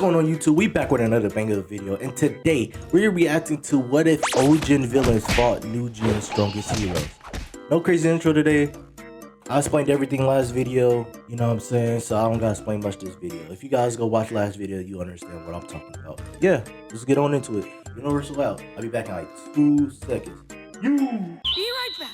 going on YouTube? We back with another banger video, and today we're reacting to what if old gen villains fought new gen strongest heroes. No crazy intro today. I explained everything last video, you know what I'm saying, so I don't gotta explain much this video. If you guys go watch last video, you understand what I'm talking about. Yeah, let's get on into it. Universal out. I'll be back in like 2 seconds. Be right back.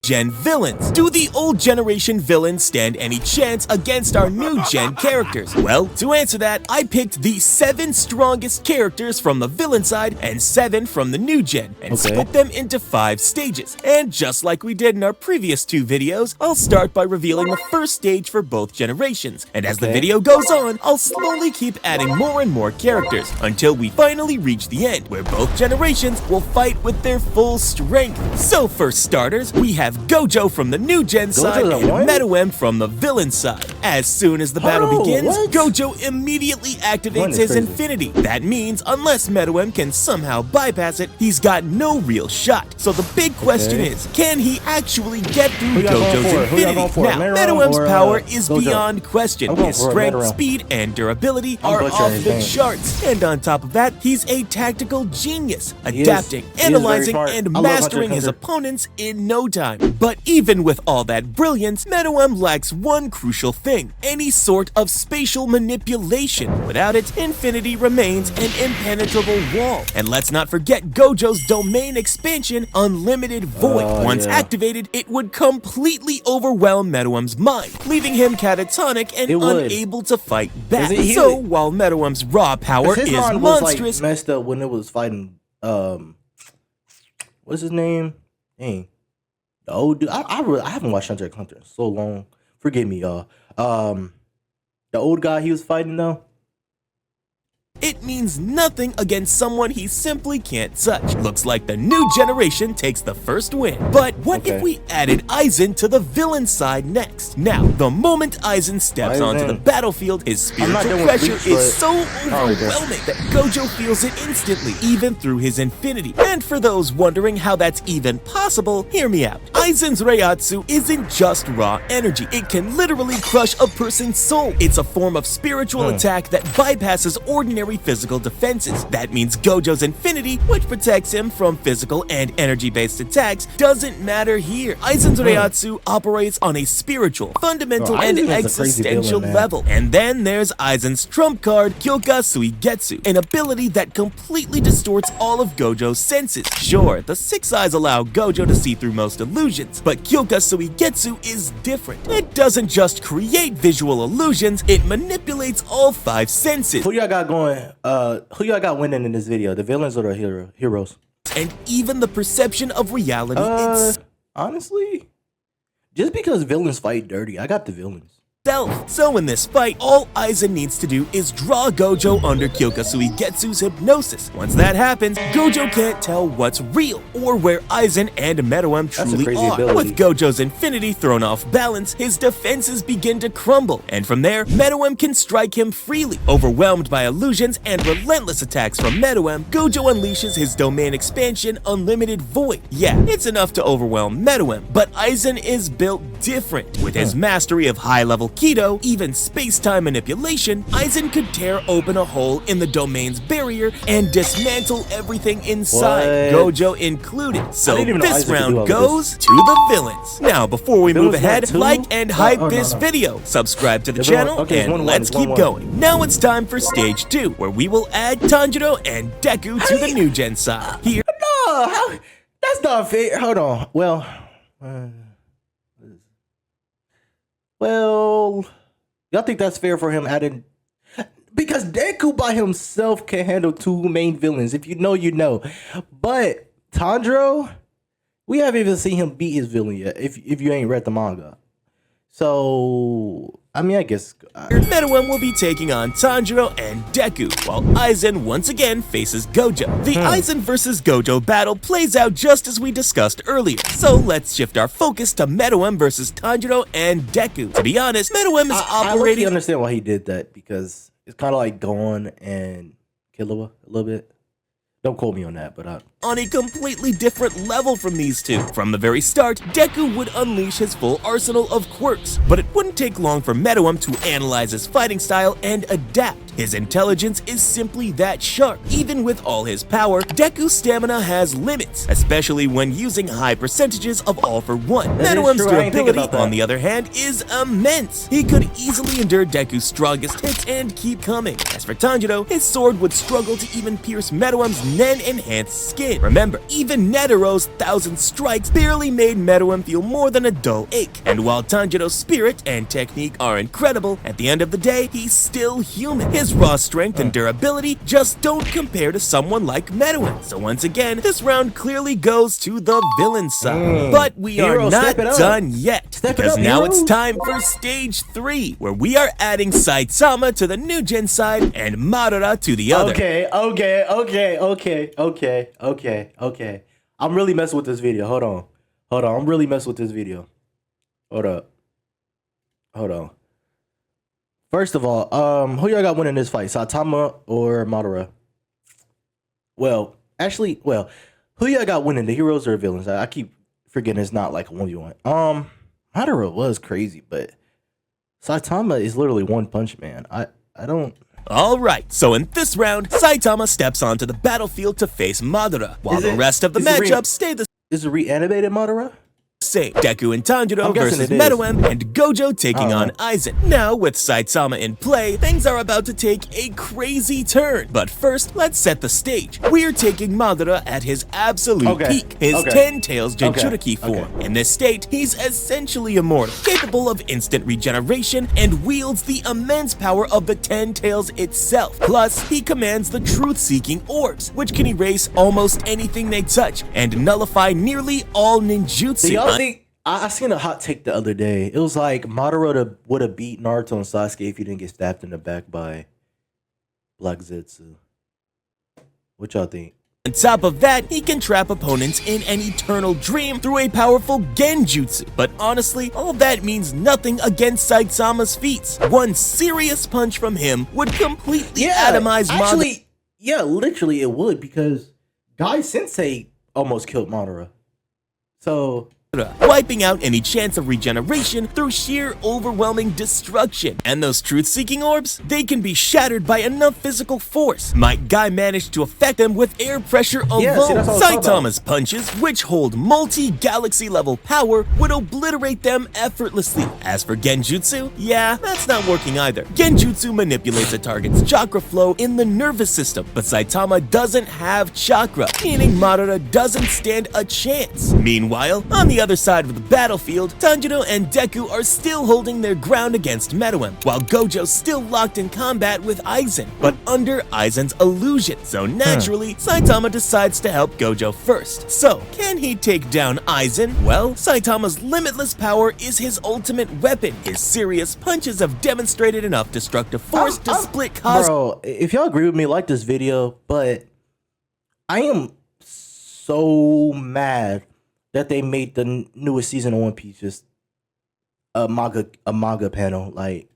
Gen villains. Do the old generation villains stand any chance against our new gen characters? Well, to answer that, I picked the 7 strongest characters from the villain side and 7 from the new gen, and split them into 5 stages. And just like we did in our previous 2 videos, I'll start by revealing the first stage for both generations. And as the video goes on, I'll slowly keep adding more and more characters until we finally reach the end, where both generations will fight with their full strength. So for starters, we have Gojo from the new gen side and Meruem from the villain side. As soon as the battle begins, Gojo immediately activates his infinity. That means unless Meruem can somehow bypass it, he's got no real shot. So the big question is, can he actually get through Gojo's infinity? Now, Meruem's power is beyond question. His strength, speed, and durability are off the charts. And on top of that, he's a tactical genius, adapting, analyzing, and mastering his opponents in no time. But even with all that brilliance, Meruem lacks one crucial thing: any sort of spatial manipulation. Without it, infinity remains an impenetrable wall. And let's not forget Gojo's domain expansion, Unlimited Void. Once activated, it would completely overwhelm Meruem's mind, leaving him catatonic and unable to fight back. So while Meruem's raw power is monstrous, messed up when it was fighting what's his name? Dang. The old dude. I haven't watched Hunter x Hunter in so long. Forgive me, y'all. The old guy he was fighting though, it means nothing against someone he simply can't touch. Looks like the new generation takes the first win. But what if we added Aizen to the villain side next? Now, the moment Aizen steps onto the battlefield, his spiritual pressure is so overwhelming that Gojo feels it instantly, even through his infinity. And for those wondering how that's even possible, hear me out. Aizen's Reiatsu isn't just raw energy. It can literally crush a person's soul. It's a form of spiritual attack that bypasses ordinary physical defenses. That means Gojo's infinity, which protects him from physical and energy-based attacks, doesn't matter here. Aizen's Reiatsu operates on a spiritual, fundamental, and existential level. And then there's Aizen's trump card, Kyoka Suigetsu, an ability that completely distorts all of Gojo's senses. Sure, the 6 eyes allow Gojo to see through most illusions, but Kyoka Suigetsu is different. It doesn't just create visual illusions, it manipulates all 5 senses. Who y'all got going? Who y'all got winning in this video? The villains or the heroes? And even the perception of reality honestly, just because villains fight dirty, I got the villains. So in this fight, all Aizen needs to do is draw Gojo under Kyoka Suigetsu's hypnosis. Once that happens, Gojo can't tell what's real or where Aizen and Meruem truly are. With Gojo's infinity thrown off balance, his defenses begin to crumble, and from there, Meruem can strike him freely. Overwhelmed by illusions and relentless attacks from Meruem, Gojo unleashes his domain expansion, Unlimited Void. Yeah, it's enough to overwhelm Meruem, but Aizen is built different. With his mastery of high-level Kido, even space-time manipulation, Aizen could tear open a hole in the domain's barrier and dismantle everything inside, Gojo included. So this round goes to the villains. Now, before we move ahead, like and hype this video, subscribe to the channel, and let's keep going. Now it's time for stage 2, where we will add Tanjiro and Deku to the new gen side. Here, no, that's not fair. Hold on. Well, y'all think that's fair for him adding? Because Deku by himself can handle 2 main villains. If you know, you know. But Tanjiro, we haven't even seen him beat his villain yet. If you ain't read the manga, so I mean, I guess Meruem will be taking on Tanjiro and Deku, while Aizen once again faces Gojo. The Aizen versus Gojo battle plays out just as we discussed earlier, so let's shift our focus to Meruem versus Tanjiro and Deku. To be honest, Meruem is operating— I understand why he did that, because it's kind of like Gon and Killua a little bit. Don't quote me on that, but on a completely different level from these two. From the very start, Deku would unleash his full arsenal of quirks, but it wouldn't take long for Meruem to analyze his fighting style and adapt. His intelligence is simply that sharp. Even with all his power, Deku's stamina has limits, especially when using high percentages of all for one. Meruem's durability, on the other hand, is immense. He could easily endure Deku's strongest hits and keep coming. As for Tanjiro, his sword would struggle to even pierce Meruem's Nen-enhanced skin. Remember, even Netero's 1,000 strikes barely made Meruem feel more than a dull ache. And while Tanjiro's spirit and technique are incredible, at the end of the day, he's still human. His raw strength and durability just don't compare to someone like Meruem. So once again, this round clearly goes to the villain side. But we are not done yet, because now it's time for stage 3, where we are adding Saitama to the new gen side and Madara to the other. Okay. I'm really messing with this video. Hold on. I'm really messing with this video. Hold on. First of all, who y'all got winning this fight, Saitama or Madara? Well, who y'all got winning, the heroes or the villains? I keep forgetting it's not like a 1v1. Madara was crazy, but Saitama is literally one punch man. I don't. Alright, so in this round, Saitama steps onto the battlefield to face Madara, while the rest of the matchups stay the same. Is it re-animated Madara? Deku and Tanjiro versus Meruem and Gojo taking on Aizen. Now, with Saitama in play, things are about to take a crazy turn. But first, let's set the stage. We're taking Madara at his absolute peak, his 10 Tails Jinchuriki form. In this state, he's essentially immortal, capable of instant regeneration, and wields the immense power of the 10 Tails itself. Plus, he commands the truth-seeking orbs, which can erase almost anything they touch and nullify nearly all ninjutsu. I seen a hot take the other day. It was like Madara would have beat Naruto and Sasuke if he didn't get stabbed in the back by Black Zetsu. What y'all think? On top of that, he can trap opponents in an eternal dream through a powerful genjutsu. But honestly, all that means nothing against Saitama's feats. One serious punch from him would completely atomize Madara. Yeah, literally it would, because Guy Sensei almost killed Madara. So, wiping out any chance of regeneration through sheer overwhelming destruction. And those truth-seeking orbs, they can be shattered by enough physical force. Might Guy manage to affect them with air pressure alone? Saitama's punches, which hold multi-galaxy level power, would obliterate them effortlessly. As for genjutsu, that's not working either. Genjutsu manipulates a target's chakra flow in the nervous system, but Saitama doesn't have chakra, meaning Madara doesn't stand a chance. Meanwhile, on the other side of the battlefield, Tanjiro and Deku are still holding their ground against Meruem, while Gojo's still locked in combat with Aizen, but under Aizen's illusion. So naturally, Saitama decides to help Gojo first. So, can he take down Aizen? Well, Saitama's limitless power is his ultimate weapon. His serious punches have demonstrated enough destructive force to split cosmos. Bro, if y'all agree with me, like this video, but I am so mad that they made the newest season of One Piece just a manga panel, like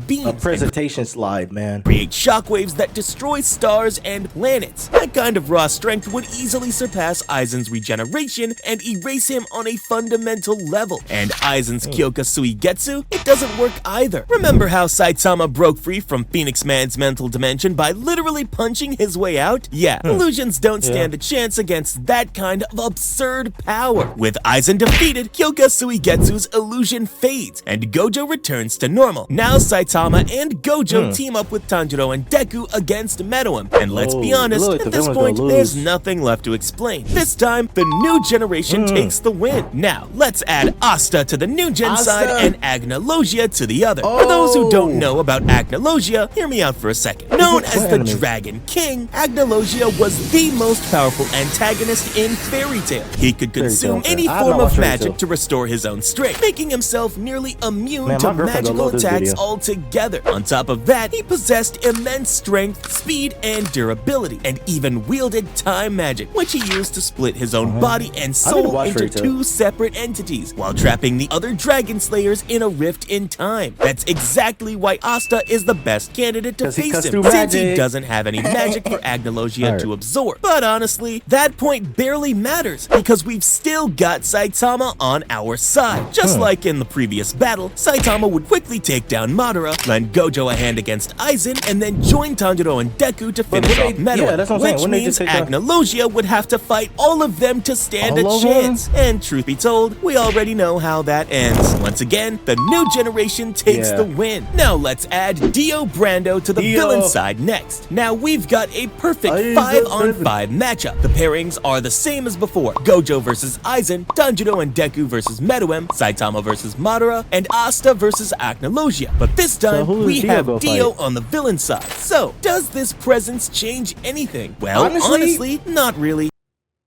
beams, a presentation slide, man. Create shockwaves that destroy stars and planets. That kind of raw strength would easily surpass Aizen's regeneration and erase him on a fundamental level. And Aizen's Kyoka Suigetsu, it doesn't work either. Remember how Saitama broke free from Phoenix Man's mental dimension by literally punching his way out? Illusions don't stand a chance against that kind of absurd power. With Aizen defeated, Kyoka Suigetsu's illusion fades, and Gojo returns to normal. Now Saitama and Gojo team up with Tanjiro and Deku against Meruem. And let's be honest, at this point, there's nothing left to explain. This time, the new generation takes the win. Now, let's add Asta to the new gen side and Agnologia to the other. For those who don't know about Agnologia, hear me out for a second. Known as the Dragon King, Agnologia was the most powerful antagonist in Fairy Tail. He could consume any form of magic to restore his own strength, making himself nearly immune to magical attacks altogether. On top of that, he possessed immense strength, speed, and durability, and even wielded time magic, which he used to split his own body and soul into two separate entities, while trapping the other Dragon Slayers in a rift in time. That's exactly why Asta is the best candidate to face him, since he doesn't have any magic for Agnologia to absorb. But honestly, that point barely matters, because we've still got Saitama on our side. Just like in the previous battle, Saitama would quickly take down Madara, lend Gojo a hand against Aizen, and then join Tanjiro and Deku to finish off Metal, which means Agnologia would have to fight all of them to stand a chance. And truth be told, we already know how that ends. Once again, the new generation takes the win. Now let's add Dio Brando to the villain side next. Now we've got a perfect 5-on-5 matchup. The pairings are the same as before: Gojo versus Aizen, Tanjiro and Deku versus Meruem, Saitama versus Madara, and Asta versus Agnologia. But this time, we have Dio on the villain side. So, does this presence change anything? Well, honestly, not really.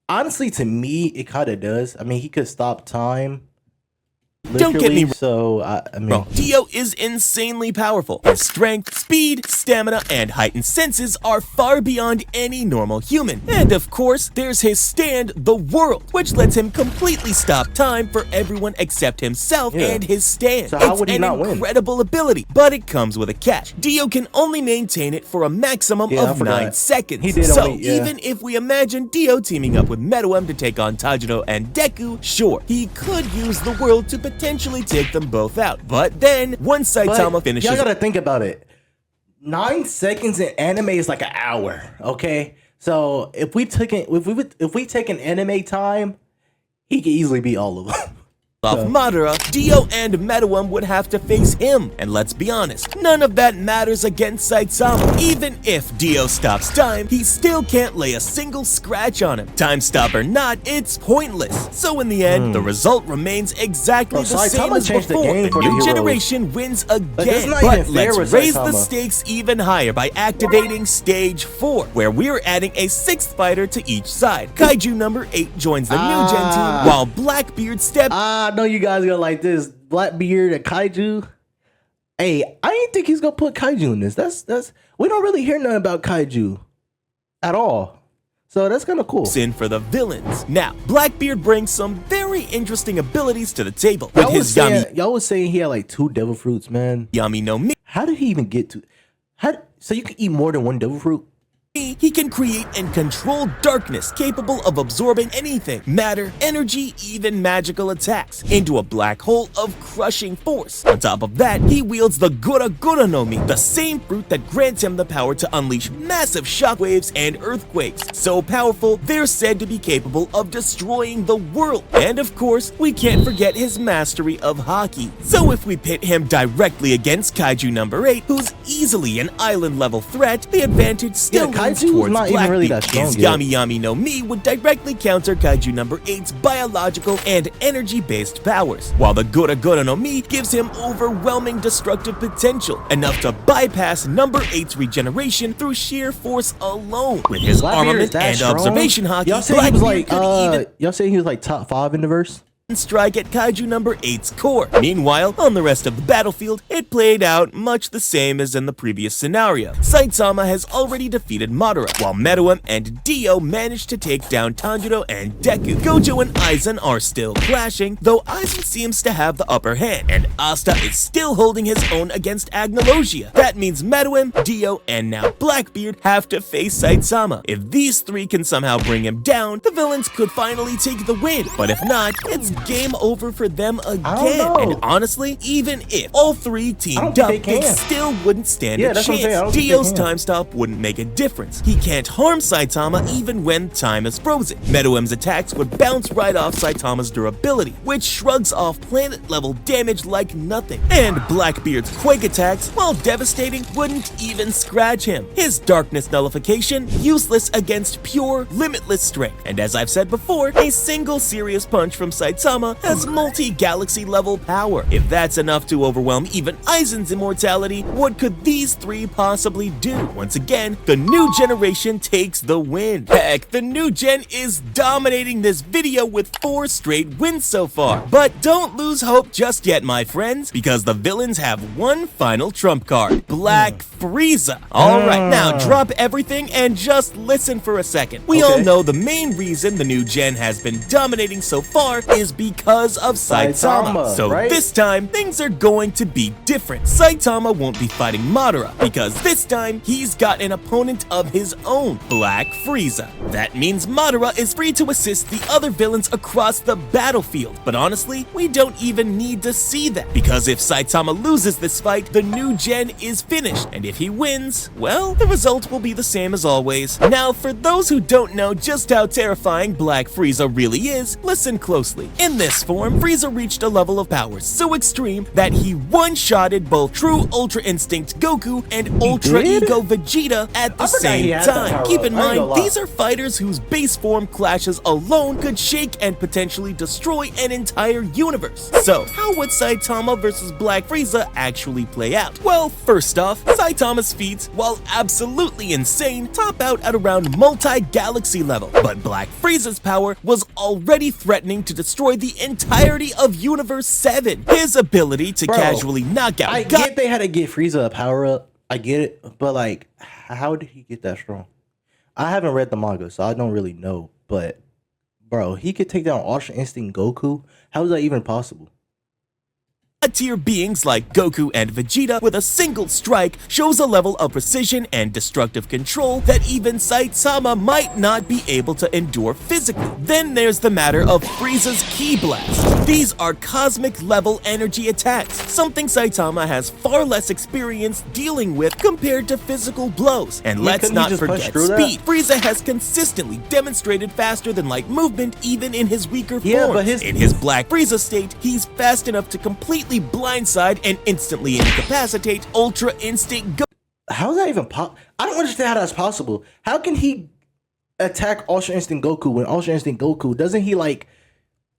Honestly, to me, it kind of does. I mean, he could stop time. Don't get me wrong. So, I mean, Dio is insanely powerful. His strength, speed, stamina, and heightened senses are far beyond any normal human. And of course, there's his stand, the world, which lets him completely stop time for everyone except himself and his stand. So how would he not win? It's an incredible ability, but it comes with a catch. Dio can only maintain it for a maximum of 9 seconds. Even if we imagine Dio teaming up with Meruem to take on Tanjiro and Deku, sure, he could use the world to potentially take them both out. But then, once Saitama finishes... Y'all gotta think about it. 9 seconds in anime is like an hour, okay? So, if we take an anime time, he could easily beat all of them. Off Madara, Dio and Meruem would have to face him. And let's be honest, none of that matters against Saitama. Even if Dio stops time, he still can't lay a single scratch on him. Time stop or not, it's pointless. So in the end, the result remains exactly the same as before. The new generation wins again. But let's raise the stakes even higher by activating Stage 4, where we're adding a 6th fighter to each side. Kaiju number 8 joins the new gen team, while Blackbeard steps... I know you guys go like this. Blackbeard and Kaiju. Hey, I didn't think he's gonna put Kaiju in this. That's we don't really hear nothing about Kaiju at all. So that's kind of cool. In for the villains. Now, Blackbeard brings some very interesting abilities to the table. With his y'all was saying he had like 2 devil fruits, man. Yami no Mi. How did he even get to? So you can eat more than 1 devil fruit? He can create and control darkness capable of absorbing anything, matter, energy, even magical attacks, into a black hole of crushing force. On top of that, he wields the Gura Gura no Mi, the same fruit that grants him the power to unleash massive shockwaves and earthquakes. So powerful, they're said to be capable of destroying the world. And of course, we can't forget his mastery of Haki. So if we pit him directly against Kaiju number 8, who's easily an island-level threat, the advantage still towards Blackbeard. His Yami Yami no Mi would directly counter Kaiju number 8's biological and energy-based powers, while the Gura Gura no Mi gives him overwhelming destructive potential, enough to bypass number 8's regeneration through sheer force alone. With his armament and observation Haki, y'all say he was like top 5 in the verse? Strike at Kaiju number 8's core. Meanwhile, on the rest of the battlefield, it played out much the same as in the previous scenario. Saitama has already defeated Madara, while Meruem and Dio managed to take down Tanjiro and Deku. Gojo and Aizen are still clashing, though Aizen seems to have the upper hand, and Asta is still holding his own against Agnologia. That means Meruem, Dio, and now Blackbeard have to face Saitama. If these 3 can somehow bring him down, the villains could finally take the win, but if not, it's game over for them again. And honestly, even if all 3 teamed up, they still wouldn't stand a chance. Dio's time stop wouldn't make a difference. He can't harm Saitama even when time is frozen. Meruem's attacks would bounce right off Saitama's durability, which shrugs off planet-level damage like nothing. And Blackbeard's quake attacks, while devastating, wouldn't even scratch him. His darkness nullification, useless against pure, limitless strength. And as I've said before, a single serious punch from Saitama Saitama has multi-galaxy level power. If that's enough to overwhelm even Aizen's immortality, what could these three possibly do? Once again, the new generation takes the win. Heck, the new gen is dominating this video with 4 straight wins so far. But don't lose hope just yet, my friends, because the villains have one final trump card, Black Frieza. Alright, now drop everything and just listen for a second. We all know the main reason the new gen has been dominating so far is because of Saitama. So this time, things are going to be different. Saitama won't be fighting Madara, because this time, he's got an opponent of his own, Black Frieza. That means Madara is free to assist the other villains across the battlefield. But honestly, we don't even need to see that, because if Saitama loses this fight, the new gen is finished. And if he wins, well, the result will be the same as always. Now, for those who don't know just how terrifying Black Frieza really is, listen closely. In this form, Frieza reached a level of power so extreme that he one-shotted both True Ultra Instinct Goku and Ultra Ego Vegeta at the same time. Keep in mind, these are fighters whose base form clashes alone could shake and potentially destroy an entire universe. So, how would Saitama versus Black Frieza actually play out? Well, first off, Saitama's feats, while absolutely insane, top out at around multi-galaxy level. But Black Frieza's power was already threatening to destroy the entirety of Universe 7. His ability to casually knock out I get they had to get Frieza a power up. I get it, but like, how did he get that strong? I haven't read the manga, so I don't really know. But bro, he could take down Ultra Instinct Goku. How is that even possible? Tier beings like Goku and Vegeta with a single strike shows a level of precision and destructive control that even Saitama might not be able to endure physically. Then there's the matter of Frieza's Ki Blast. These are cosmic level energy attacks, something Saitama has far less experience dealing with compared to physical blows. And let's not forget speed. Frieza has consistently demonstrated faster than light movement even in his weaker forms. In his Black Frieza state, he's fast enough to completely blindside and instantly incapacitate Ultra Instinct Goku. How is that even possible? I don't understand how that's possible. How can he attack Ultra Instinct Goku when Ultra Instinct Goku doesn't he like?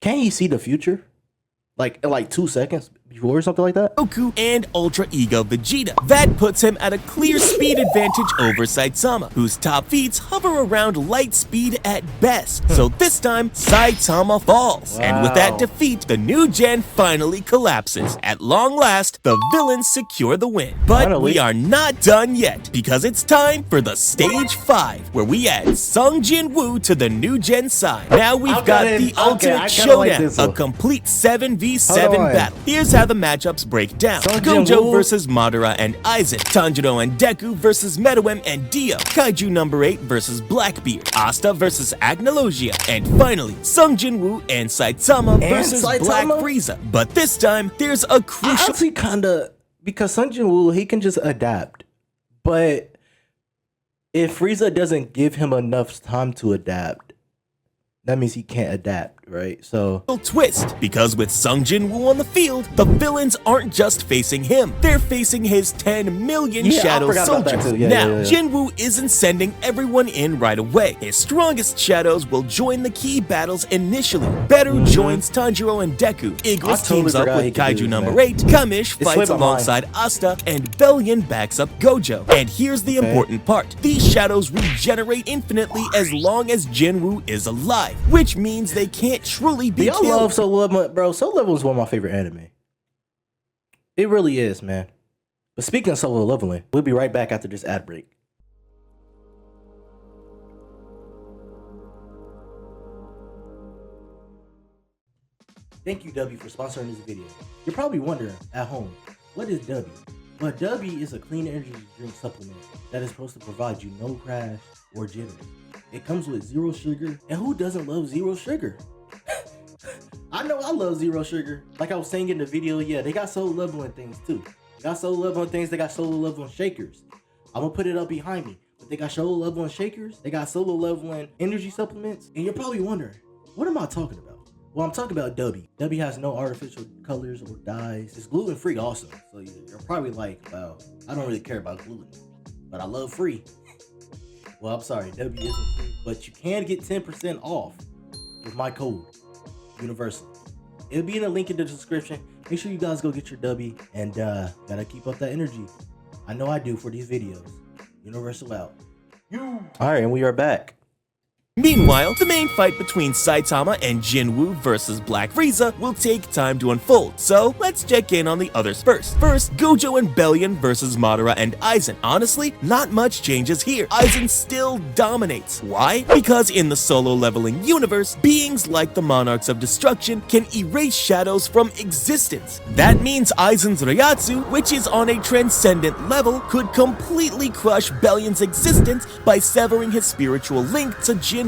Can he see the future? Like in like 2 seconds before or something like that? Goku and Ultra Ego Vegeta. That puts him at a clear speed advantage over Saitama, whose top feats hover around light speed at best. So this time, Saitama falls. And with that defeat, the new gen finally collapses. At long last, the villains secure the win. But we are not done yet, because it's time for the Stage 5, where we add Sung Jin Woo to the new gen side. Now we've got the ultimate showdown, a complete 7v7 battle. Here's how the matchups break down. Gojo versus Madara and Aizen, Tanjiro and Deku versus Meruem and Dio, Kaiju number 8 versus Blackbeard, Asta versus Agnologia, and finally, Sung Jin Woo and Saitama versus Black Frieza. But this time, there's a crucial... Actually, kinda, because Sung Jin Woo, he can just adapt. But if Frieza doesn't give him enough time to adapt, that means he can't adapt, right? So twist, because with Sung Jin Woo on the field, the villains aren't just facing him, they're facing his 10 million shadow soldiers. Jin Woo isn't sending everyone in right away. His strongest shadows will join the key battles initially. Beru joins Tanjiro and Deku, Igris teams up with Kaiju number 8, Kamish fights alongside Asta, and Bellion backs up Gojo. And here's the important part. These shadows regenerate infinitely as long as Jin Woo is alive, which means they can't truly be killed. I love Solo Leveling, bro. Solo Leveling is one of my favorite anime. It really is, man. But speaking of Solo Leveling, we'll be right back after this ad break. Thank you, W, for sponsoring this video. You're probably wondering at home, what is W? Well, W is a clean energy drink supplement that is supposed to provide you no crash or jitters. It comes with 0 sugar, and who doesn't love 0 sugar? I know I love 0 sugar. Like I was saying in the video, yeah, they got solo leveling things too. They got solo leveling things, they got solo leveling shakers. I'm gonna put it up behind me. But they got solo leveling shakers, they got solo leveling energy supplements, and you're probably wondering, what am I talking about? Well, I'm talking about W. W has no artificial colors or dyes. It's gluten-free also. So you're probably like, wow, I don't really care about gluten, but I love free. Well, I'm sorry, W isn't free, but you can get 10% off with my code, Universal. It'll be in the link in the description. Make sure you guys go get your W and gotta keep up that energy. I know I do for these videos. Universal out. Alright, and we are back. Meanwhile, the main fight between Saitama and Jinwoo versus Black Frieza will take time to unfold, so let's check in on the others first. First, Gojo and Bellion versus Madara and Aizen. Honestly, not much changes here. Aizen still dominates. Why? Because in the solo leveling universe, beings like the Monarchs of Destruction can erase shadows from existence. That means Aizen's Reiatsu, which is on a transcendent level, could completely crush Bellion's existence by severing his spiritual link to Jinwoo.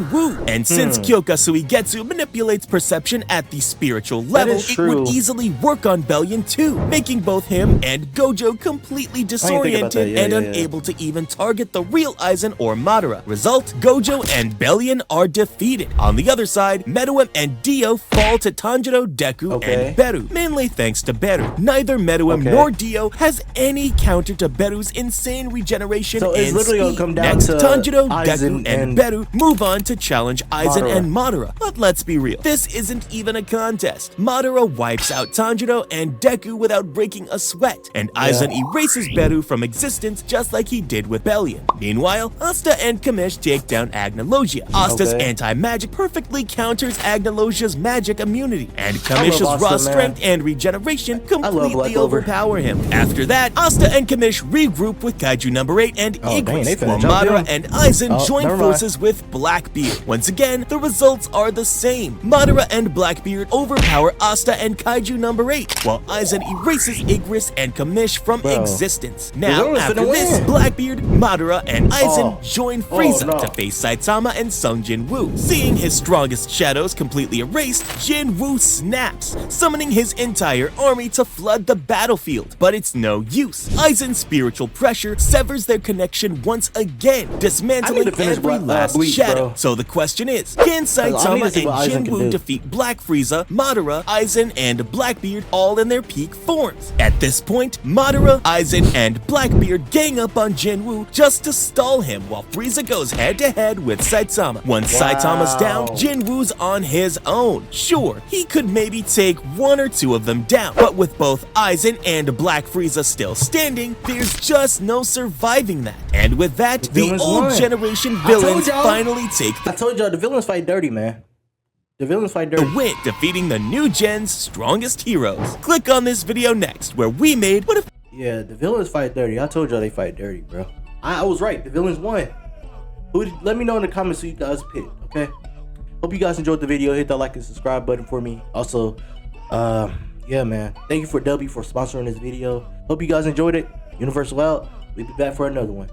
And since Kyoka Suigetsu manipulates perception at the spiritual level, it would easily work on Bellion too, making both him and Gojo completely disoriented and unable to even target the real Aizen or Madara. Result, Gojo and Bellion are defeated. On the other side, Meruem and Dio fall to Tanjiro, Deku, and Beru, mainly thanks to Beru. Neither Meruem nor Dio has any counter to Beru's insane regeneration and speed. Next, Tanjiro, Deku, and Beru move on to challenge Aizen and Madara. But let's be real, this isn't even a contest. Madara wipes out Tanjiro and Deku without breaking a sweat, and Aizen erases Beru from existence just like he did with Bellion. Meanwhile, Asta and Kamish take down Agnologia. Asta's anti-magic perfectly counters Agnologia's magic immunity, and Kamish's raw strength and regeneration completely overpower him. After that, Asta and Kamish regroup with Kaiju number 8 and Igris, while Madara and Aizen join forces with Blackbeard. Once again, the results are the same. Madara and Blackbeard overpower Asta and Kaiju number 8, while Aizen erases Igris and Kamish from existence. Now, after this, Blackbeard, Madara, and Aizen join Frieza to face Saitama and Sung Jinwoo. Seeing his strongest shadows completely erased, Jinwoo snaps, summoning his entire army to flood the battlefield. But it's no use. Aizen's spiritual pressure severs their connection once again, dismantling every last shadow. So the question is, can Saitama and Jinwoo defeat Black Frieza, Madara, Aizen, and Blackbeard all in their peak forms? At this point, Madara, Aizen, and Blackbeard gang up on Jinwoo just to stall him while Frieza goes head-to-head with Saitama. Once Saitama's down, Jinwoo's on his own. Sure, he could maybe take one or two of them down, but with both Aizen and Black Frieza still standing, there's just no surviving that. And with that, the old generation villains finally take I told y'all the villains fight dirty, man. The villains fight dirty. Win, defeating the new gen's strongest heroes. Click on this video next, where we made what if. Yeah, the villains fight dirty. I told y'all they fight dirty, bro. I was right. The villains won. Let me know in the comments who you guys picked, okay? Hope you guys enjoyed the video. Hit that like and subscribe button for me. Also, yeah, man. Thank you for W for sponsoring this video. Hope you guys enjoyed it. Universal out. We'll be back for another one.